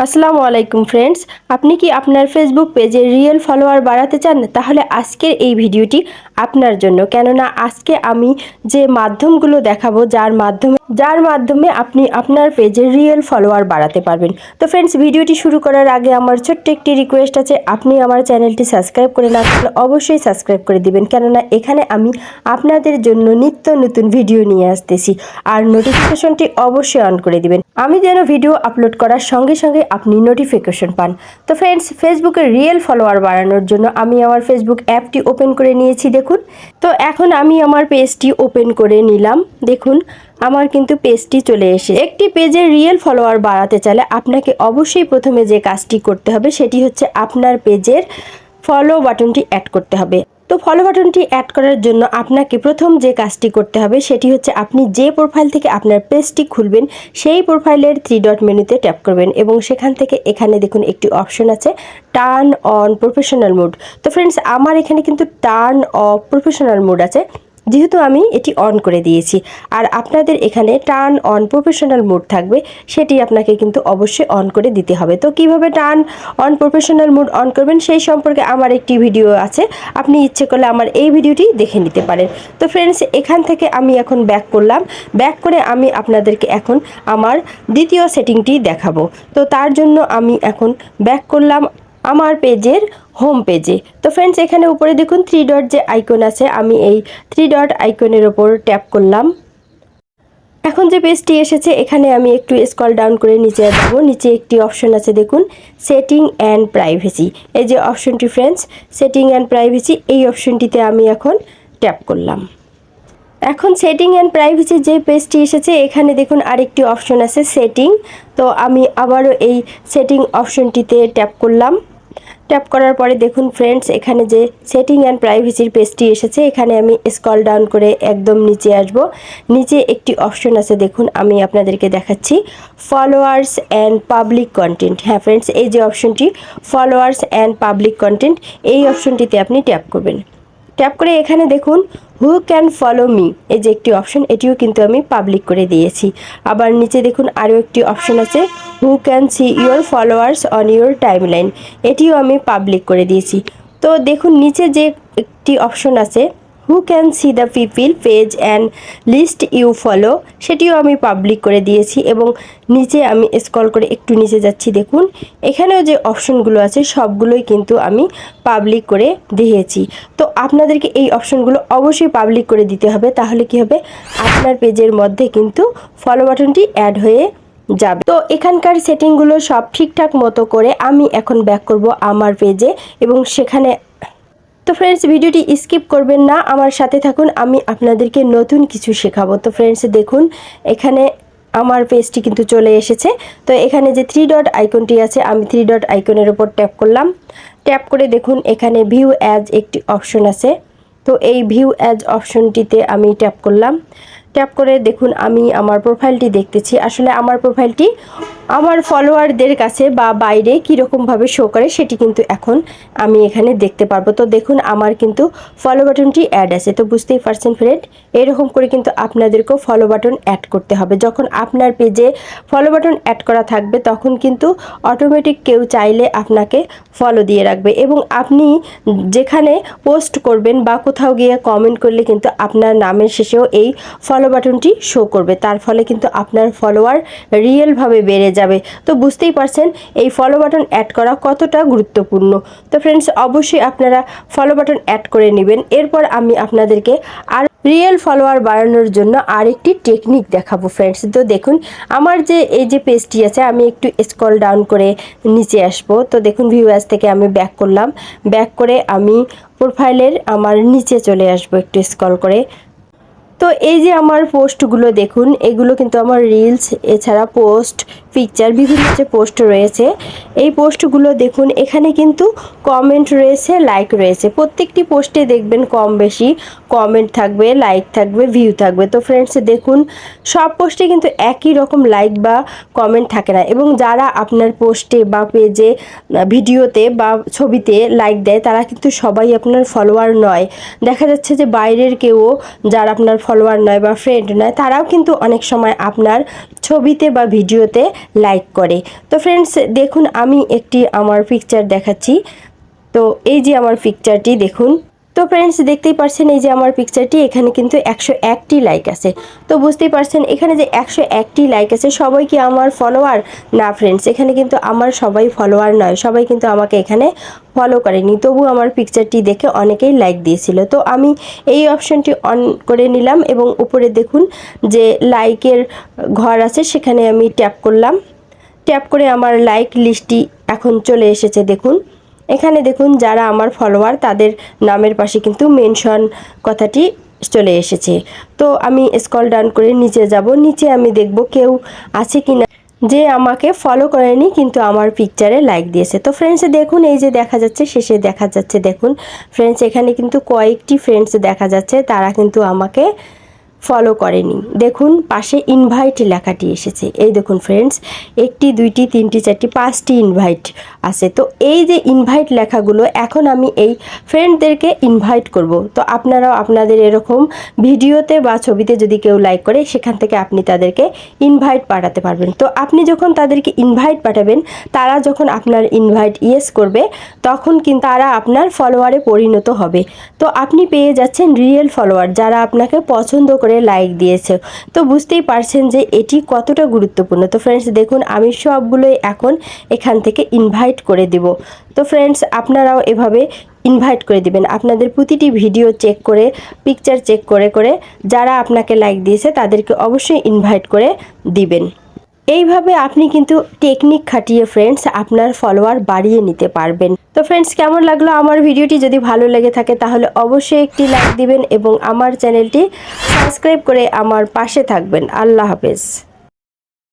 আসসালামু আলাইকুম ফ্রেন্ডস, আপনি কি আপনার ফেসবুক পেজে রিয়েল ফলোয়ার বাড়াতে চান? তাহলে আজকের এই ভিডিওটি আপনার জন্য। কেননা আজকে আমি যে মাধ্যমগুলো দেখাবো যার মাধ্যমে আপনি আপনার পেজে রিয়েল ফলোয়ার বাড়াতে পারবেন। তো ফ্রেন্ডস, ভিডিওটি শুরু করার আগে আমার ছোট্ট একটি রিকোয়েস্ট আছে, আপনি আমার চ্যানেলটি সাবস্ক্রাইব করে না থাকলে অবশ্যই সাবস্ক্রাইব করে দিবেন। কেননা এখানে আমি আপনাদের জন্য নিত্য নতুন ভিডিও নিয়ে আসতেছি, আর নোটিফিকেশনটি অবশ্যই অন করে দিবেন, আমি যেন ভিডিও আপলোড করার সঙ্গে সঙ্গে আপনি নোটিফিকেশন পান। তো ফ্রেন্ডস, ফেসবুকের রিয়েল ফলোয়ার বাড়ানোর জন্য আমি আমার ফেসবুক অ্যাপটি ওপেন করে নিয়েছি। দেখুন, তো এখন আমি আমার পেজটি ওপেন করে নিলাম। দেখুন, আমার কিন্তু পেজটি চলে এসে একটি পেজের রিয়েল ফলোয়ার বাড়াতে চাইলে আপনাকে অবশ্যই প্রথমে যে কাজটি করতে হবে সেটি হচ্ছে আপনার পেজের ফলো বাটনটি অ্যাড করতে হবে। তো ফলো বাটনটি অ্যাড করার জন্য আপনাকে প্রথম যে কাজটি করতে হবে সেটি হচ্ছে আপনি যে প্রোফাইল থেকে আপনার পেজটি খুলবেন সেই প্রোফাইলের 3 ডট মেনুতে ট্যাপ করবেন এবং সেখান থেকে এখানে দেখুন একটি অপশন আছে টার্ন অন প্রফেশনাল মোড। তো ফ্রেন্ডস, আমার এখানে কিন্তু টার্ন অফ প্রফেশনাল মোড আছে, যেহেতু আমি এটি অন করে দিয়েছি। আর আপনাদের এখানে টার্ন অন প্রফেশনাল মোড থাকবে, সেটি আপনাকে কিন্তু অবশ্যই অন করে দিতে হবে। তো কিভাবে turn on professional mode on করবেন সেই সম্পর্কে আমার একটি ভিডিও আছে, আপনি ইচ্ছে করলে আমার এই ভিডিওটি দেখে নিতে পারেন। তো ফ্রেন্ডস, এখান থেকে আমি এখন ব্যাক করলাম। ব্যাক করে আমি আপনাদেরকে এখন আমার দ্বিতীয় সেটিংটি দেখাবো। তো তার জন্য আমি এখন ব্যাক করলাম আমার পেজের হোম পেজে। তো ফ্রেন্ডস, এখানে উপরে দেখুন 3 ডট যে আইকন আছে, আমি এই 3 ডট আইকনের ওপর ট্যাপ করলাম। এখন যে পেজটি এসেছে এখানে আমি একটু স্ক্রল ডাউন করে নিচে যাবো। নিচে একটি অপশন আছে দেখুন, সেটিং অ্যান্ড প্রাইভেসি। এই যে অপশনটি ফ্রেন্ডস, সেটিং অ্যান্ড প্রাইভেসি, এই অপশনটিতে আমি এখন ট্যাপ করলাম। এখন সেটিং অ্যান্ড প্রাইভেসি যে পেজটি এসেছে এখানে দেখুন আরেকটি অপশন আছে সেটিং। তো আমি আবারও এই সেটিং অপশনটিতে ট্যাপ করলাম। ট্যাপ করার পরে দেখুন ফ্রেন্ডস, এখানে যে সেটিং অ্যান্ড প্রাইভেসির পেজটি এসেছে এখানে আমি স্ক্রল ডাউন করে একদম নিচে আসব। নিচে একটি অপশন আছে দেখুন, আমি আপনাদেরকে দেখাচ্ছি ফলোয়ার্স অ্যান্ড পাবলিক কন্টেন্ট। হ্যাঁ ফ্রেন্ডস, এই যে অপশনটি ফলোয়ার্স অ্যান্ড পাবলিক কন্টেন্ট, এই অপশনটিতে আপনি ট্যাপ করবেন। ট্যাপ করে এখানে দেখুন হু ক্যান ফলো মি, এই যে একটি অপশন, এটিও কিন্তু আমি পাবলিক করে দিয়েছি। আবার নিচে দেখুন আরও একটি অপশন আছে who can see your followers on your timeline, এটিও আমি পাবলিক করে দিয়েছি। তো দেখুন নিচে যে একটি অপশন আছে who can see the people page and list you follow, সেটিও আমি পাবলিক করে দিয়েছি। এবং নিচে আমি স্ক্রল করে একটু নিচে যাচ্ছি, দেখুন এখানেও যে অপশনগুলো আছে সবগুলোই কিন্তু আমি পাবলিক করে দিয়েছি। তো আপনাদেরকে এই অপশনগুলো অবশ্যই পাবলিক করে দিতে হবে, তাহলে কি হবে আপনার পেজের মধ্যে কিন্তু ফলো বাটনটি অ্যাড হয়ে যাবে। তো এখানকার সেটিংগুলো সব ঠিকঠাক মতো করে আমি এখন ব্যাক করব আমার পেজে এবং সেখানে। তো ফ্রেন্ডস, ভিডিওটি স্কিপ করবেন না, আমার সাথে থাকুন, আমি আপনাদেরকে নতুন কিছু শেখাবো। তো ফ্রেন্ডস দেখুন, এখানে আমার পেজটি কিন্তু চলে এসেছে। তো এখানে যে 3 ডট আইকনটি আছে, আমি 3 ডট আইকনের উপর ট্যাপ করলাম। ট্যাপ করে দেখুন এখানে ভিউ অ্যাজ একটি অপশন আছে। তো এই ভিউ অ্যাজ অপশনটিতে আমি ট্যাপ করলাম। ট্যাপ করে দেখুন আমি আমার প্রোফাইলটি দেখতেছি। আসলে আমার প্রোফাইলটি আমার ফলোয়ারদের কাছে বা বাইরে কীরকমভাবে শো করে সেটি কিন্তু এখন আমি এখানে দেখতে পারবো। তো দেখুন আমার কিন্তু ফলো বাটনটি অ্যাড আছে। তো বুঝতেই পারছেন ফ্রেন্ড, এরকম করে কিন্তু আপনাদেরকেও ফলো বাটন অ্যাড করতে হবে। যখন আপনার পেজে ফলো বাটন অ্যাড করা থাকবে তখন কিন্তু অটোমেটিক কেউ চাইলে আপনাকে ফলো দিয়ে রাখবে এবং আপনি যেখানে পোস্ট করবেন বা কোথাও গিয়ে কমেন্ট করলে কিন্তু আপনার নামের শেষেও এই ফলো বাটনটি শো করবে। তার ফলে কিন্তু আপনার ফলোয়ার রিয়েলভাবে বেড়ে যাবে। তো বুঝতেই পারছেন এই ফলো বাটন অ্যাড করা কতটা গুরুত্বপূর্ণ। তো ফ্রেন্ডস, অবশ্যই আপনারা ফলো বাটন অ্যাড করে নেবেন। এরপর আমি আপনাদেরকে আর রিয়েল ফলোয়ার বাড়ানোর জন্য আরেকটি টেকনিক দেখাবো ফ্রেন্ডস। তো দেখুন আমার যে এই যে পেজটি আছে, আমি একটু স্ক্রল ডাউন করে নিচে আসব। তো দেখুন ভিউয়ার্স থেকে আমি ব্যাক করলাম। ব্যাক করে আমি প্রোফাইলের আমার নিচে চলে আসব একটু স্ক্রল করে। তো এই যে আমার পোস্টগুলো দেখুন, এগুলো কিন্তু আমার রিলস, এছাড়া পোস্ট, পিকচার, বিভিন্ন যে পোস্ট রয়েছে এই পোস্টগুলো দেখুন এখানে কিন্তু কমেন্ট রয়েছে, লাইক রয়েছে। প্রত্যেকটি পোস্টে দেখবেন কম বেশি কমেন্ট থাকবে, লাইক থাকবে, ভিউ থাকবে। তো ফ্রেন্ডস দেখুন সব পোস্টে কিন্তু একই রকম লাইক বা কমেন্ট থাকে না, এবং যারা আপনার পোস্টে বা পেজে, ভিডিওতে বা ছবিতে লাইক দেয় তারা কিন্তু সবাই আপনার ফলোয়ার নয়। দেখা যাচ্ছে যে বাইরের কেউ যারা আপনার ফলোয়ার নয় বা ফ্রেন্ড নয় তারাও কিন্তু অনেক সময় আপনার ছবিতে বা ভিডিওতে লাইক করে। তো ফ্রেন্ডস দেখুন আমি একটি আমার পিকচার দেখাচ্ছি। তো এই যে আমার পিকচারটি দেখুন। তো ফ্রেন্ডস দেখতেই পারছেন এই যে আমার পিকচারটি, এখানে কিন্তু 101টি লাইক আছে। তো বুঝতেই পারছেন এখানে যে 101টি লাইক আছে সবাই কি আমার ফলোয়ার? না ফ্রেন্ডস, এখানে কিন্তু আমার সবাই ফলোয়ার নয়, সবাই কিন্তু আমাকে এখানে ফলো করেনি, তবু আমার পিকচারটি দেখে অনেকেই লাইক দিয়েছিল। তো আমি এই অপশনটি অন করে নিলাম এবং উপরে দেখুন যে লাইকের ঘর আছে, সেখানে আমি ট্যাপ করলাম। ট্যাপ করে আমার লাইক লিস্টটি এখন চলে এসেছে। দেখুন এখানে দেখুন যারা আমার ফলোয়ার তাদের নামের পাশে কিন্তু মেনশন কথাটি চলে এসেছে। তো আমি স্ক্রল ডাউন করে নিচে যাব, নিচে আমি দেখব কেউ আছে কিনা যে আমাকে ফলো করেনি কিন্তু আমার পিকচারে লাইক দিয়েছে। তো ফ্রেন্ডস দেখুন এই যে দেখা যাচ্ছে, শেষে দেখা যাচ্ছে দেখুন ফ্রেন্ডস এখানে কিন্তু কয়েকটি ফ্রেন্ডস দেখা যাচ্ছে, তারা কিন্তু আমাকে ফলো করেনি। দেখুন পাশে ইনভাইট লেখাটি এসেছে, এই দেখুন ফ্রেন্ডস 1টি 2টি 3টি 4টি 5টি ইনভাইট আছে। তো এই যে ইনভাইট লেখাগুলো এখন আমি এই ফ্রেন্ডদেরকে ইনভাইট করব। তো আপনারাও আপনাদের এরকম ভিডিওতে বা ছবিতে যদি কেউ লাইক করে সেখান থেকে আপনি তাদেরকে ইনভাইট পাঠাতে পারবেন। তো আপনি যখন তাদেরকে ইনভাইট পাঠাবেন, তারা যখন আপনার ইনভাইট ইয়েস করবে তখন কিন্তু তারা আপনার ফলোয়ারে পরিণত হবে। তো আপনি পেয়ে যাচ্ছেন রিয়েল ফলোয়ার যারা আপনাকে পছন্দ করে লাইক দিয়েছে। তো বুঝতেই পারছেন যে এটি কতটা গুরুত্বপূর্ণ। তো ফ্রেন্ডস দেখুন আমি সবগুলোই এখন এখান থেকে ইনভাইট করে দিব। তো ফ্রেন্ডস আপনারাও এভাবে ইনভাইট করে দিবেন, আপনাদের প্রতিটি ভিডিও চেক করে পিকচার চেক করে করে যারা আপনাকে লাইক দিয়েছে তাদেরকে অবশ্যই ইনভাইট করে দিবেন। এইভাবে আপনি কিন্তু টেকনিক খাটিয়ে ফ্রেন্ডস আপনার ফলোয়ার বাড়িয়ে নিতে পারবেন। তো ফ্রেন্ডস কেমন লাগলো আমার ভিডিওটি? যদি ভালো লেগে থাকে তাহলে অবশ্যই একটি লাইক দিবেন এবং আমার চ্যানেলটি সাবস্ক্রাইব করে আমার পাশে থাকবেন। আল্লাহ হাফেজ।